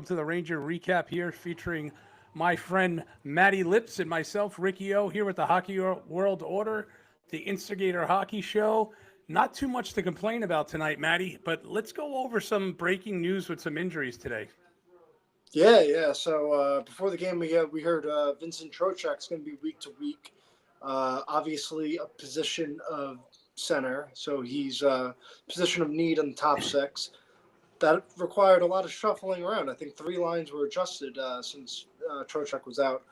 to the Ranger recap here featuring my friend Matty Lips and myself, Ricky O, here with the Hockey World Order, the Instigator Hockey Show. Not too much to complain about tonight, Matty, but let's go over some breaking news with some injuries today. Yeah. So before the game, we heard Vincent Trocheck's going to be week to week. Obviously, a position of center, so he's position of need in the top six. That required a lot of shuffling around. I think three lines were adjusted since Trocheck was out.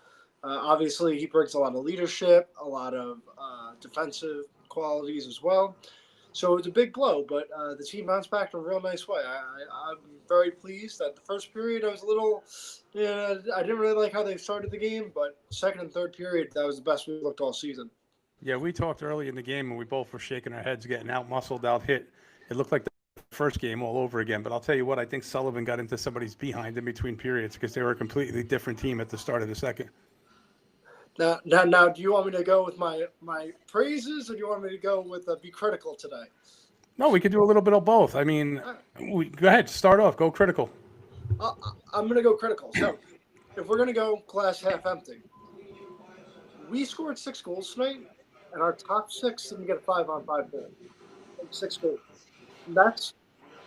Obviously, he brings a lot of leadership, a lot of defensive qualities as well. So it's a big blow, but the team bounced back in a real nice way. I'm very pleased. At the first period, I was a little, I didn't really like how they started the game, but second and third period, that was the best we looked all season. Yeah, we talked early in the game and we both were shaking our heads, getting out muscled, out hit. It looked like the first game all over again. But I'll tell you what, I think Sullivan got into somebody's behind in between periods because they were a completely different team at the start of the second. Now, do you want me to go with my praises, or do you want me to go with be critical today? No, we could do a little bit of both. I mean, go ahead, start off, go critical. I'm going to go critical. So, if we're going to go glass half empty, we scored 6 goals tonight, and our top six didn't get a 5-on-5 goal. 6 goals. That's,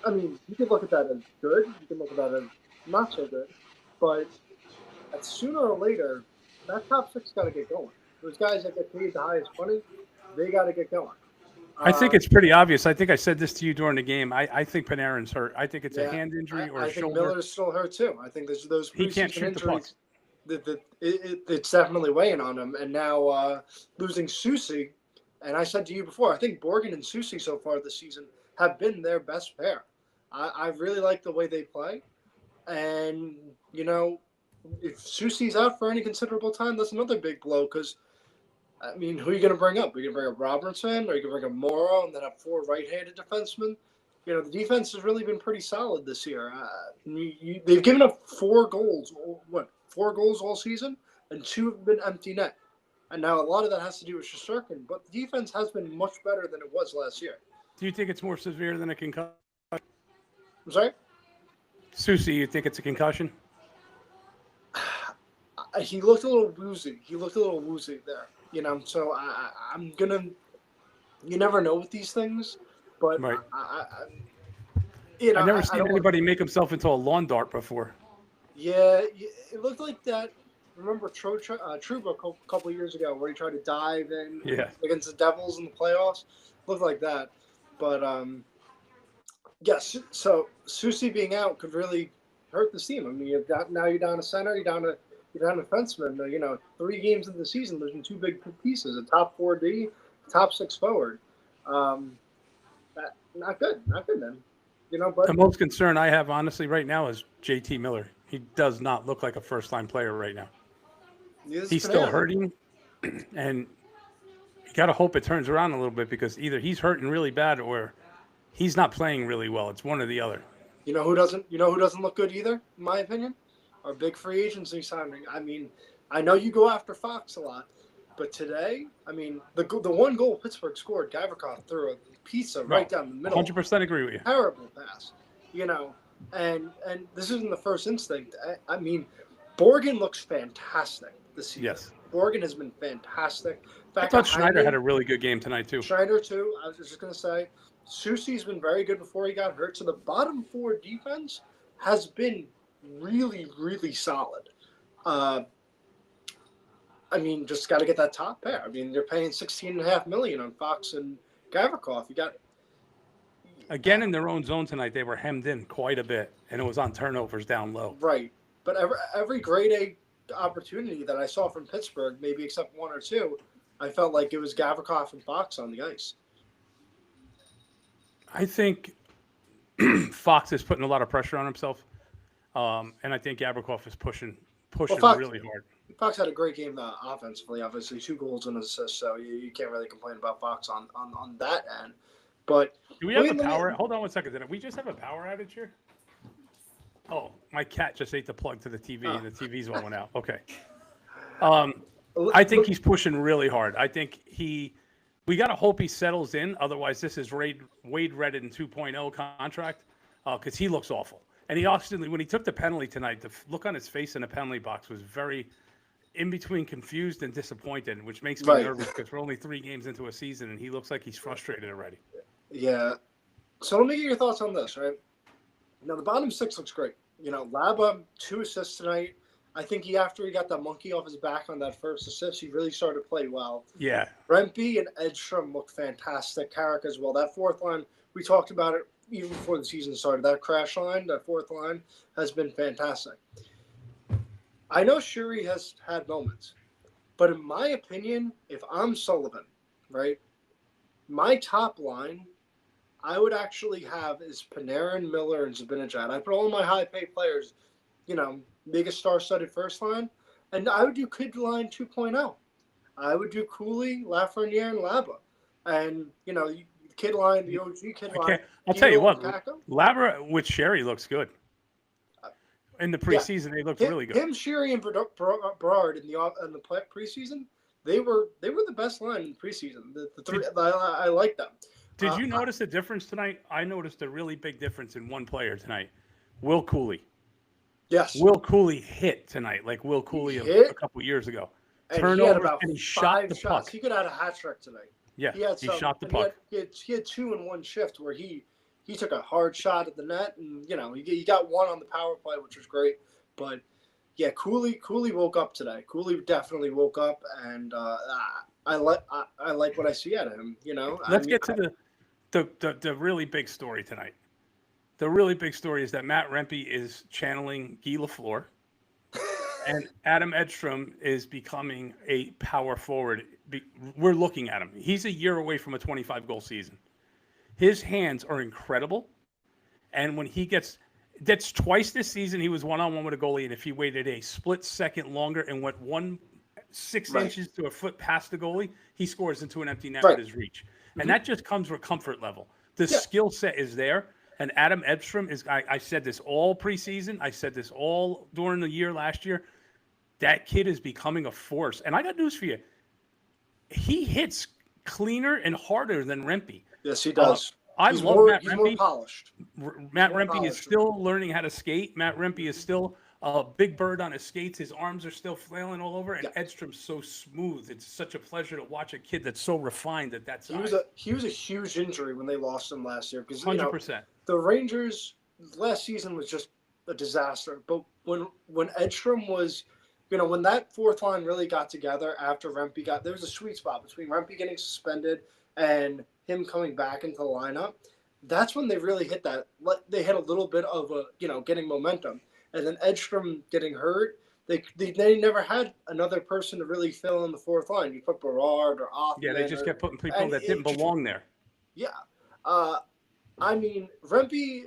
I mean, you can look at that as good. You can look at that as not so good. But sooner or later, that top six got to get going. Those guys that get paid the highest money, they got to get going. I think it's pretty obvious. I think I said this to you during the game. I think Panarin's hurt. I think it's a hand injury or a shoulder. I think Miller's still hurt too. I think there's those he can't shoot injuries. It's definitely weighing on him. And now losing Soucy, and I said to you before, I think Borgen and Soucy so far this season have been their best pair. I really like the way they play. And, if Soucy's out for any considerable time, that's another big blow because, I mean, who are you going to bring up? Are you going to bring up Robertson? Or are you going to bring up Morrow and then have 4 right-handed defensemen? The defense has really been pretty solid this year. They've given up 4 goals. 4 goals all season, and 2 have been empty net. And now a lot of that has to do with Shesterkin, but the defense has been much better than it was last year. Do you think it's more severe than a concussion? I'm sorry? Soucy, you think it's a concussion? He looked a little woozy. There. So I'm going to – you never know with these things, but right. I've never seen anybody make himself into a lawn dart before. Yeah, it looked like that. Remember Trouba a couple of years ago where he tried to dive in against the Devils in the playoffs? Looked like that. But, yes, so Soucy being out could really hurt the team. I mean, now you're down to center, you're down to defenseman. 3 games into the season, losing 2 big pieces, a top 4D, top 6 forward. Not good then. But the most concern I have, honestly, right now is JT Miller. He does not look like a first-line player right now. He's still hurting, and you got to hope it turns around a little bit because either he's hurting really bad or he's not playing really well. It's one or the other. You know who doesn't look good either, in my opinion? Our big free agency signing. I mean, I know you go after Fox a lot, but today, I mean, the 1 goal Pittsburgh scored, Gavrikov threw a pizza right down the middle. 100% agree with you. Terrible pass, and this isn't the first instinct. I mean, Borgen looks fantastic this season. Yes. Borgen has been fantastic. In fact, I thought Schneider had a really good game tonight, too. Schneider, too. I was just going to say, Soucy's been very good before he got hurt. So the bottom 4 defense has been really, really solid. I mean, just got to get that top pair. I mean, they're paying $16.5 million on Fox and Gavrikov. You got again in their own zone tonight. They were hemmed in quite a bit, and it was on turnovers down low. Right, but every grade A opportunity that I saw from Pittsburgh, maybe except 1 or 2, I felt like it was Gavrikov and Fox on the ice. I think Fox is putting a lot of pressure on himself, and I think Gavrikov is pushing really hard. Fox had a great game offensively, obviously 2 goals and an assist, so you can't really complain about Fox on that end. But do we have a power? Hold on 1 second. Did we just have a power outage here? Oh, my cat just ate the plug to the TV, and the TV's went out. Okay. I think he's pushing really hard. I think we got to hope he settles in. Otherwise, this is Wade Redden 2.0 contract because he looks awful. And he also, when he took the penalty tonight, the look on his face in the penalty box was very in between confused and disappointed, which makes me nervous because we're only 3 games into a season and he looks like he's frustrated already. Yeah. So let me get your thoughts on this, right? Now, the bottom 6 looks great. Laba, 2 assists tonight. I think after he got that monkey off his back on that first assist, he really started to play well. Yeah. Rempe and Edstrom look fantastic. Carrick as well. That fourth line, we talked about it even before the season started. That crash line, that fourth line, has been fantastic. I know Shuri has had moments, but in my opinion, if I'm Sullivan, right, my top line, I would actually have is Panarin, Miller, and Zibanejad. I put all my high-paid players, make a star-studded first line, and I would do kid line 2.0. I would do Cooley, Lafreniere, and Laba. And, kid line, the OG kid line. I'll tell you what, Laba with Sherry looks good. In the preseason, they looked really good. Him, Sherry, and Berard in the preseason, they were the best line in the preseason. The three, I like them. Did you notice a difference tonight? I noticed a really big difference in one player tonight, Will Cooley. Yes. Will Cooley hit tonight, like Will Cooley a couple years ago. Turnover, and he shot the puck. He could have had a hat trick tonight. Yeah, he shot the puck. He had 2 in one shift where he took a hard shot at the net, and he got 1 on the power play, which was great. But yeah, Cooley woke up today. Cooley definitely woke up, and I like what I see out of him. Let's get to the really big story tonight. The really big story is that Matt Rempe is channeling Guy Lafleur, and Adam Edstrom is becoming a power forward. We're looking at him. He's a year away from a 25-goal season. His hands are incredible, and when that's twice this season he was one-on-one with a goalie, and if he waited a split second longer and went 6 inches to a foot past the goalie, he scores into an empty net with his reach. Mm-hmm. And that just comes with comfort level. The skill set is there. And Adam Edstrom is, I said this all preseason. I said this all during the year last year. That kid is becoming a force. And I got news for you. He hits cleaner and harder than Rempe. Yes, he does. He's Matt Rempe. He's more polished. Matt Rempe is still learning how to skate. Matt Rempe is still a big bird on his skates. His arms are still flailing all over. And Edstrom's so smooth. It's such a pleasure to watch a kid that's so refined at that size. He was a huge injury when they lost him last year. Because 100%. The Rangers last season was just a disaster. But when Edstrom was, when that fourth line really got together after Rempe there was a sweet spot between Rempe getting suspended and him coming back into the lineup. That's when they really hit that. They hit a little bit of getting momentum. And then Edstrom getting hurt, they never had another person to really fill in the fourth line. You put Berard or Othman. Yeah, they just kept putting people that didn't belong there. Yeah. Rempe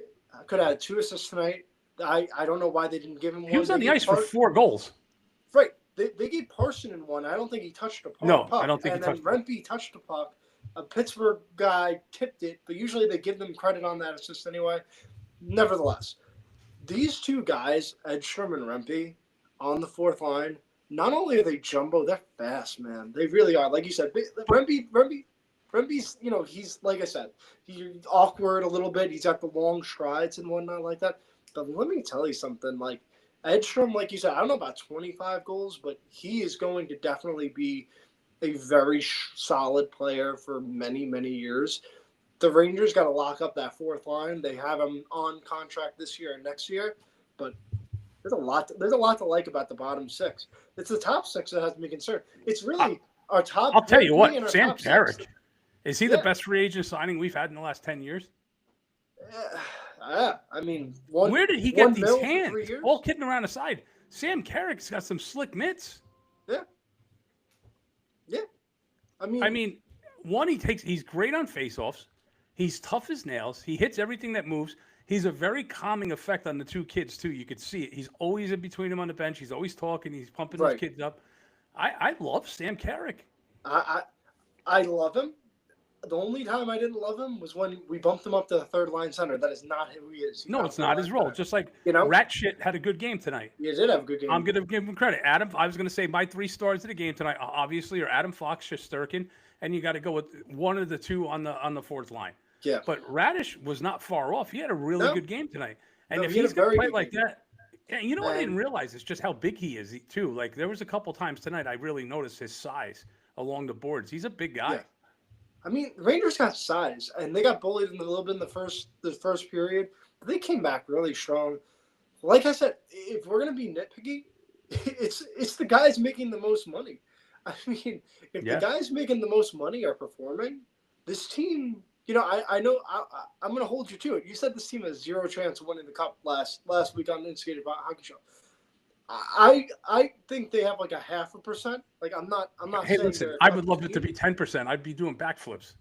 could have had 2 assists tonight. I don't know why they didn't give him one. He was on the ice for 4 goals. Right. They gave Parson one. I don't think he touched the puck. No, I don't think he touched it. And then Rempe touched the puck. A Pittsburgh guy tipped it, but usually they give them credit on that assist anyway. Nevertheless, these 2 guys, Edstrom and Rempe, on the fourth line, not only are they jumbo, they're fast, man. They really are. Like you said, Rempe's, he's, like I said, he's awkward a little bit. He's got the long strides and whatnot like that. But let me tell you something. Like, Edstrom, like you said, I don't know about 25 goals, but he is going to definitely be a very solid player for many, many years. The Rangers got to lock up that fourth line. They have him on contract this year and next year, but there's a lot to like about the bottom 6. It's the top 6 that has me concerned. It's really our top. I'll tell you what, Sam Carrick, is he the best free agent signing we've had in the last 10 years? Where did he get these hands? All kidding around aside, Sam Carrick's got some slick mitts. Yeah. He's great on faceoffs. He's tough as nails. He hits everything that moves. He's a very calming effect on the 2 kids, too. You could see it. He's always in between them on the bench. He's always talking. He's pumping those kids up. I love Sam Carrick. I love him. The only time I didn't love him was when we bumped him up to the third line center. That is not who he is. No, it's not his role. Just like Ratshit had a good game tonight. He did have a good game. I'm going to give him credit. I was going to say my 3 stars of the game tonight, obviously, are Adam Fox, Shesterkin, and you got to go with one of the 2 on the fourth line. Yeah. But Radish was not far off. He had a really good game tonight. And if he's going to play like that, and you know what I didn't realize is just how big he is too. Like there was a couple times tonight I really noticed his size along the boards. He's a big guy. Yeah. I mean, Rangers got size, and they got bullied a little bit in the first period. But they came back really strong. Like I said, if we're gonna be nitpicky, it's the guys making the most money. I mean, if the guys making the most money are performing, this team, you know, I know I'm gonna hold you to it. You said this team has zero chance of winning the cup last week on the Instigated Hockey Show. I think they have like a 0.5%. Like I'm not. Hey, listen, I would love it to be 10%. I'd be doing backflips.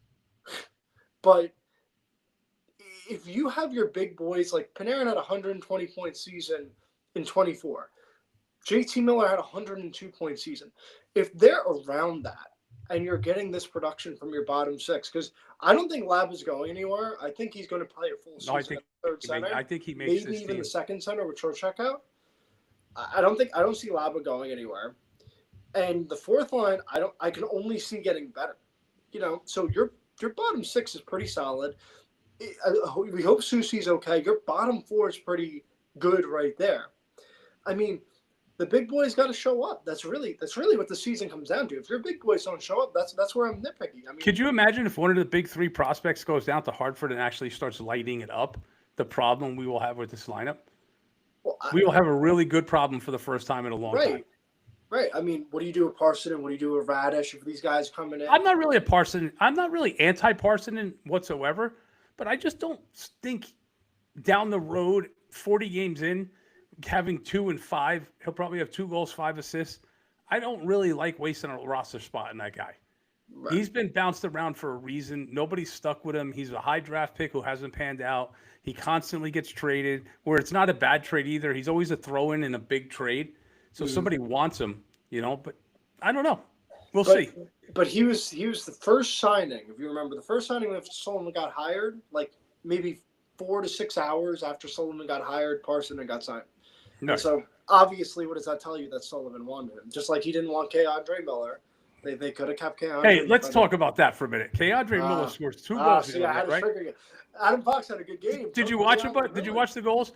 But if you have your big boys, like Panarin had a 120-point season in 24, JT Miller had a 102-point season. If they're around that and you're getting this production from your bottom six, because I don't think Lab is going anywhere. I think he's going to play a full season at third center. I think he makes maybe this even team. the second center with Trocheck out. I don't see Laba going anywhere. And the fourth line, I can only see getting better. You know, so your bottom six is pretty solid. We hope Soucy's okay. Your bottom four is pretty good right there. I mean, the big boys got to show up. That's really what the season comes down to. If your big boys don't show up, that's where I'm nitpicky. I mean, could you imagine if one of the big three prospects goes down to Hartford and actually starts lighting it up? The problem we will have with this lineup. Well, we will have a really good problem for the first time in a long time. Right. I mean, what do you do with Parson? What do you do with Radish if these guys coming in? I'm not really anti-Parson whatsoever, but I just don't think down the road, 40 games in, having 2 and 5, he'll probably have 2 goals, 5 assists. I don't really like wasting a roster spot in that guy. Right. He's been bounced around for a reason. Nobody's stuck with him. He's a high draft pick who hasn't panned out. He constantly gets traded, where it's not a bad trade either. He's always a throw-in in a big trade. So somebody wants him, you know, but I don't know. We'll see. But he was the first signing, if you remember, the first signing when Sullivan got hired, like maybe 4 to 6 hours after Sullivan got hired, Parson got signed. No. So obviously, what does that tell you? That Sullivan wanted him. Just like he didn't want K-Andre Miller. They could have kept K-Andre. Hey, let's talk about that for a minute. K-Andre Miller scores 2 goals. Right? Adam Fox had a good game. Did you watch it? But did you watch the goals?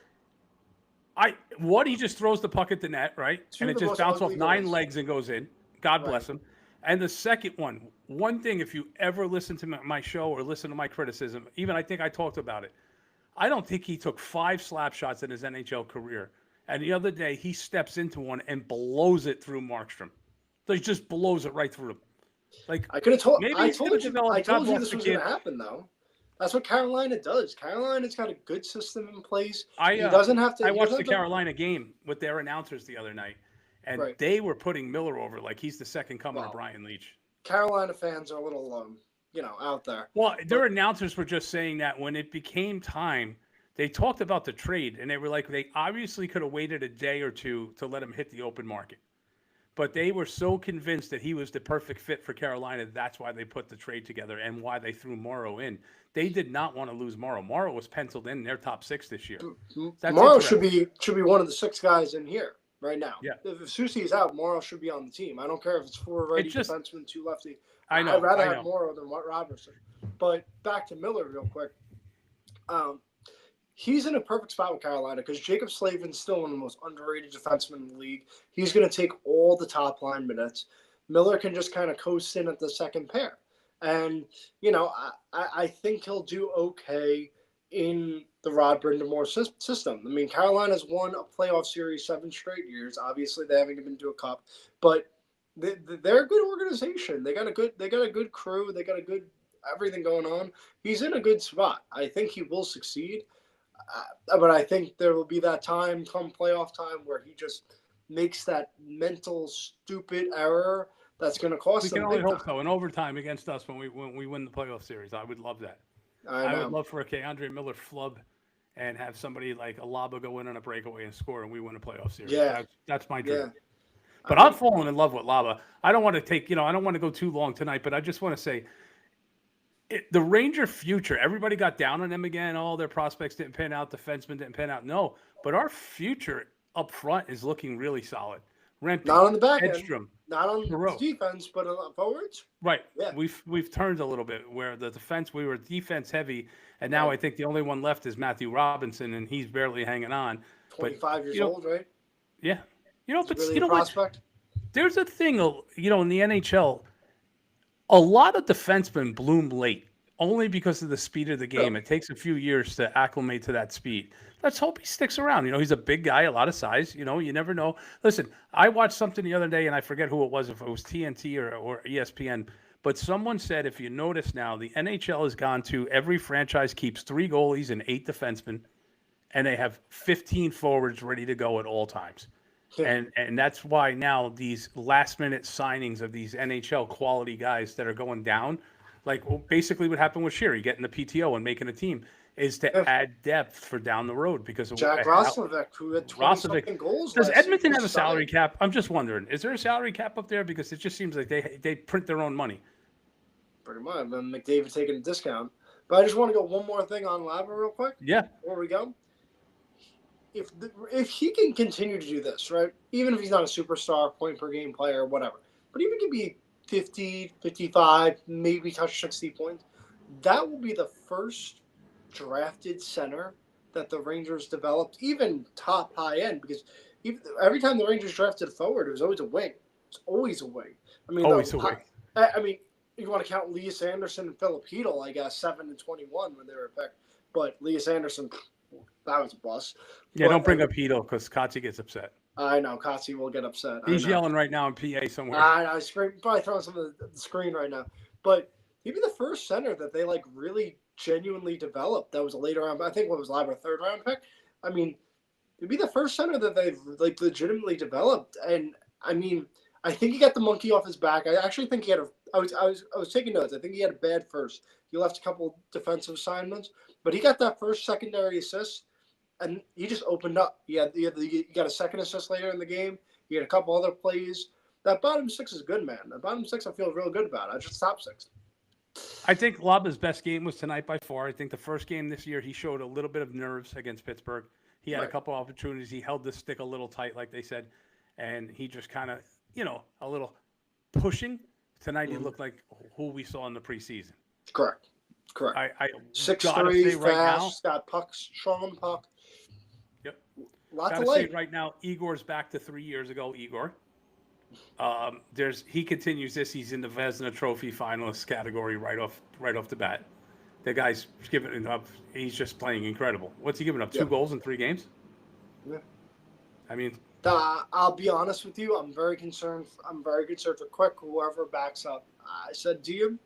He just throws the puck at the net, right? And it just bounces off 9 legs and goes in. God bless him. And the second one thing, if you ever listen to my show or listen to my criticism, even I think I talked about it, I don't think he took 5 slap shots in his NHL career. And the other day, he steps into one and blows it through Markstrom. So he just blows it right through him. Like I could have told. I told you this was going to happen, though. That's what Carolina does. Carolina's got a good system in place. He doesn't have to. I watched the Carolina game with their announcers the other night, and they were putting Miller over like he's the second coming of Brian Leetch. Carolina fans are a little, out there. Well, their announcers were just saying that when it became time, they talked about the trade, and they were like, they obviously could have waited a day or two to let him hit the open market. But they were so convinced that he was the perfect fit for Carolina. That's why they put the trade together and why they threw Morrow in. They did not want to lose Morrow. Morrow was penciled in their top 6 this year. Morrow should be one of the 6 guys in here right now. Yeah. If Soucy is out, Morrow should be on the team. I don't care if it's 4 righty defensemen, 2 lefty. I know. I'd rather have Morrow than Robertson. But back to Miller real quick. He's in a perfect spot with Carolina because Jacob Slavin's still one of the most underrated defensemen in the league. He's going to take all the top line minutes. Miller can just kind of coast in at the second pair. And, I think he'll do okay in the Rod Brind'Amour system. I mean, Carolina's won a playoff series 7 straight years. Obviously, they haven't been to a cup. But they're a good organization. They got a good crew. They got a good everything going on. He's in a good spot. I think he will succeed. But I think there will be that time come playoff time where he just makes that mental stupid error that's going to cost them. We can only hope so. In overtime against us when we win the playoff series, I would love that. I would love for a K-Andre Miller flub and have somebody like Alaba go in on a breakaway and score, and we win a playoff series. Yeah, that's my dream. Yeah. But I'm falling in love with Laba. I don't want to take, I don't want to go too long tonight, but I just want to say, the Ranger future, everybody got down on them again. All their prospects didn't pan out. Defensemen didn't pan out. No, but our future up front is looking really solid. Rempe, Not on the back end, Edstrom, not on Perot. defense, but on forwards. Right. Yeah. We've turned a little bit where the defense we were defense heavy, and now I think the only one left is Matthew Robinson, and he's barely hanging on. 25 years old, right? Yeah. But really you know a prospect? There's a thing, in the NHL, a lot of defensemen bloom late only because of the speed of the game. It takes a few years to acclimate to that speed. Let's hope he sticks around. He's a big guy, a lot of size. You never know. Listen, I watched something the other day, and I forget who it was, if it was TNT or ESPN, but someone said, if you notice now, the NHL has gone to every franchise keeps 3 goalies and 8 defensemen, and they have 15 forwards ready to go at all times. Yeah. And that's why now these last-minute signings of these NHL quality guys that are going down, like basically what happened with Sherry getting the PTO and making a team, is to add depth for down the road because of Jack Roslovic, who had 20-something goals. Does Edmonton have a salary cap? I'm just wondering. Is there a salary cap up there? Because it just seems like they print their own money. Pretty much. And McDavid taking a discount. But I just want to go one more thing on Lava real quick. Yeah. Before we go. If he can continue to do this, right, even if he's not a superstar, point-per-game player, whatever, but even to be 50, 55, maybe touch 60 points, that will be the first drafted center that the Rangers developed, even top high end, because every time the Rangers drafted a forward, it was always a wing. It's always a wing. I mean, always a wing. I mean, you want to count Lias Anderson and Philip Hedl, I guess, 7 and 21 when they were picked, but Lias Anderson, that was a bust. Yeah, don't bring up Hedl because Kotze gets upset. I know. Kotze will get upset. He's yelling right now in PA somewhere. I know. He's probably throwing some of the screen right now. But he'd be the first center that they, really genuinely developed. That was a later round. I think what was Labra, 3rd round pick. I mean, he'd be the first center that they've, legitimately developed. And, I mean, I think he got the monkey off his back. I actually think he had I was taking notes. I think he had a bad first. He left a couple defensive assignments. But he got that first secondary assist. And he just opened up. He got a second assist later in the game. He had a couple other plays. That bottom 6 is good, man. That bottom 6 I feel real good about. I just top 6. I think Laba's best game was tonight by far. I think the first game this year, he showed a little bit of nerves against Pittsburgh. He had a couple opportunities. He held the stick a little tight, like they said. And he just kind of, a little pushing. Tonight he looked like who we saw in the preseason. Correct. I 6'3", fast, got pucks, strong puck. Yep. Lots of light. Right now, Igor's back to 3 years ago. Igor. He continues this. He's in the Vezina Trophy finalist category right off the bat. The guy's giving it up. He's just playing incredible. What's he giving up? 2 goals in 3 games? Yeah. I mean, I'll be honest with you. I'm very concerned. For Quick, whoever backs up. I said to you.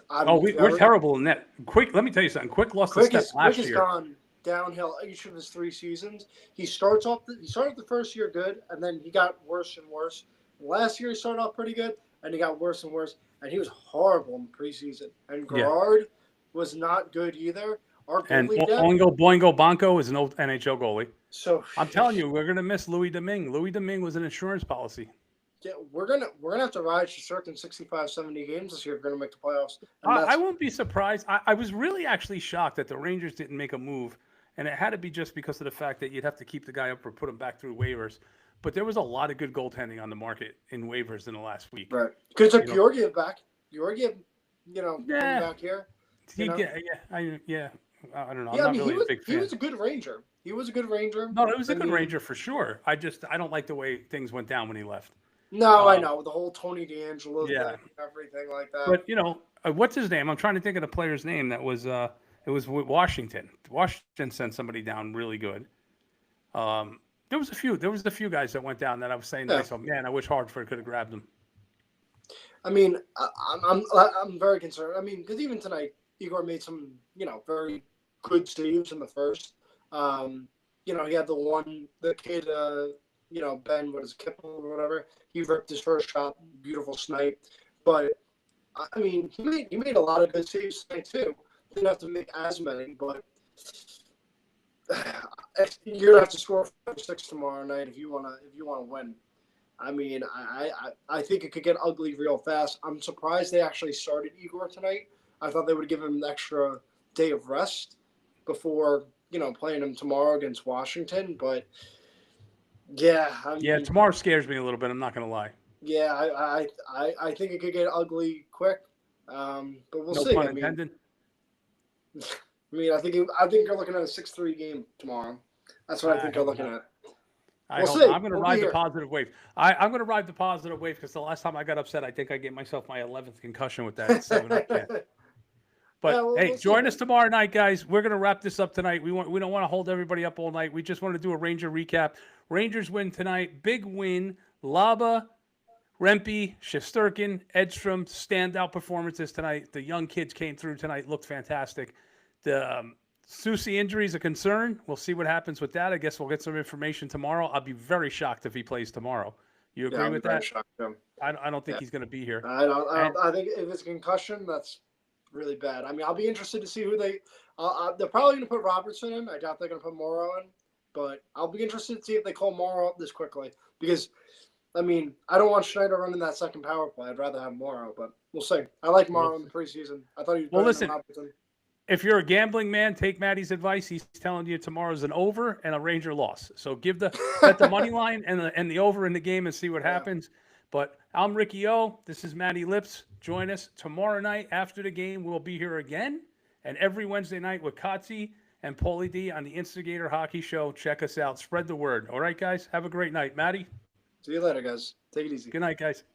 We're terrible in that. Quick, let me tell you something. Quick lost a step last year. Quick has gone downhill each of his 3 seasons. He started the first year good, and then he got worse and worse. Last year he started off pretty good, and he got worse and worse, and he was horrible in preseason. And Gerard was not good either. And Boingo Banco is an old NHL goalie. So I'm telling you, we're gonna miss Louis Domingue. Louis Domingue was an insurance policy. Yeah, we're gonna have to ride Shesterkin 65, 70 games this year if we're gonna make the playoffs. I won't be surprised. I was really actually shocked that the Rangers didn't make a move, and it had to be just because of the fact that you'd have to keep the guy up or put him back through waivers. But there was a lot of good goaltending on the market in waivers in the last week. Right. Could have took Georgiev back. Georgiev, coming back here. I don't know. Yeah, I'm not really a big fan. He was a good Ranger. No, it was a good Ranger for sure. I don't like the way things went down when he left. No, I know. The whole Tony DeAngelo thing and everything like that. But, what's his name? I'm trying to think of the player's name that was it was Washington. Washington sent somebody down really good. There was a few guys that went down that I was saying to myself, man, I wish Hartford could have grabbed them. I mean, I'm very concerned. I mean, because even tonight, Igor made some, very good saves in the first. He had the kid, Ben, what is it, Kipple or whatever. He ripped his first shot, beautiful snipe. But I mean, he made a lot of good saves tonight too. Didn't have to make as many, but you're gonna have to score 5 or 6 tomorrow night if you wanna win. I mean, I think it could get ugly real fast. I'm surprised they actually started Igor tonight. I thought they would give him an extra day of rest before, playing him tomorrow against Washington. But Yeah, I mean, Yeah, tomorrow scares me a little bit. I'm not going to lie. yeah, I think it could get ugly quick, but we'll No see. pun I mean, intended. I think you're looking at a 6-3 game tomorrow. That's what I think you're looking at. I hope not. I'm going to ride the positive wave. I'm going to ride the positive wave because the last time I got upset, I think I gave myself my 11th concussion with that 7-up chance. But yeah, hey, join us tomorrow night, guys. We're going to wrap this up tonight. We don't want to hold everybody up all night. We just want to do a Ranger recap. Rangers win tonight. Big win. Laba, Rempe, Shesterkin, Edstrom, standout performances tonight. The young kids came through tonight, looked fantastic. The Soucy injury is a concern. We'll see what happens with that. I guess we'll get some information tomorrow. I'll be very shocked if he plays tomorrow. You agree with that? Shocked, I don't think he's going to be here. I think if it's a concussion, that's really bad. I mean, I'll be interested to see who they're probably going to put Robertson in. I doubt they're going to put Morrow in, but I'll be interested to see if they call Morrow up this quickly because, I mean, I don't want Schneider running that second power play. I'd rather have Morrow, but we'll see. I like Morrow in the preseason. I thought he was better than Robertson. If you're a gambling man, take Maddie's advice. He's telling you tomorrow's an over and a Ranger loss. So bet the money line and the over in the game and see what happens. But I'm Ricky O. This is Maddie Lips. Join us tomorrow night after the game. We'll be here again. And every Wednesday night with Kotze and Paulie D on the Instigator Hockey Show. Check us out. Spread the word. All right, guys. Have a great night. Maddie? See you later, guys. Take it easy. Good night, guys.